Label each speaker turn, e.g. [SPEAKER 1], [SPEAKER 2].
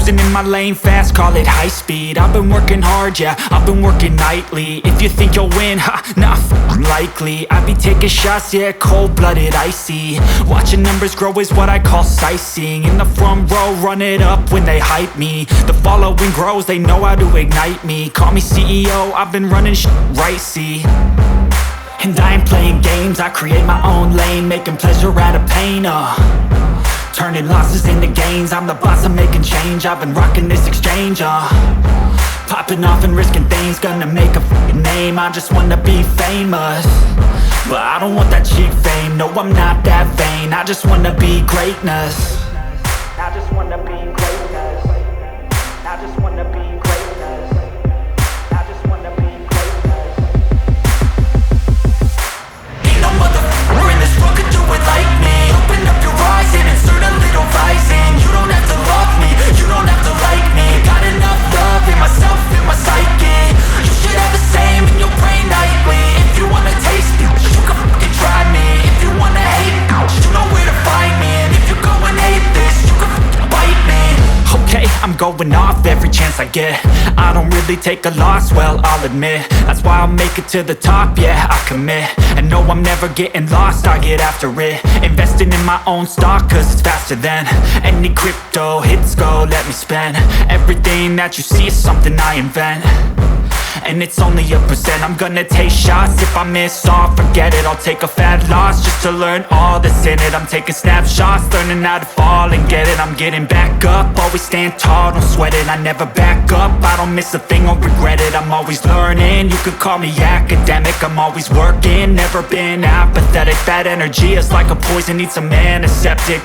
[SPEAKER 1] cruising in my lane fast, call it high speed. I've been working hard, yeah, I've been working nightly. If you think you'll win, not likely. I be taking shots, yeah, cold-blooded, icy. Watching numbers grow is what I call sightseeing. In the front row, run it up when they hype me. The following grows, they know how to ignite me. Call me CEO, I've been running right, see. And I ain't playing games, I create my own lane, making pleasure out of pain, turning losses into gains. I'm the boss, I'm making change. I've been rocking this exchange, popping off and risking things. Gonna make a f***ing name. I just wanna be famous, but I don't want that cheap fame. No, I'm not that vain. I just wanna be greatness. I just wanna be greatness. I just wanna be greatness. I just wanna be greatness. Ain't no motherfucker in this world could do it like me. Open up your eyes and insert a little rising. You don't have to love me, you don't have to like me. Got enough love in myself, in my psyche. You should have the same in your brain nightly. If you wanna taste me, you can fucking try me. If you wanna hate me, you know where to find me. And if you go and hate this, you can fucking bite me. Okay, I'm going off every chance I get. I don't really take a loss, well, I'll admit. That's why I'll make it to the top, yeah, I commit. And no, I'm never getting lost, I get after it. Investing in my own stock, cause it's faster than any crypto hits go, let me spend. Everything that you see is something I invent, and it's only a percent. I'm gonna take shots, if I miss all, forget it. I'll take a fat loss just to learn all that's in it. I'm taking snapshots, learning how to fall and get it. I'm getting back up, always stand tall, don't sweat it. I never back up, I don't miss a thing or regret it. I'm always learning, you could call me academic. I'm always working, never been apathetic. That energy is like a poison, needs some antiseptic.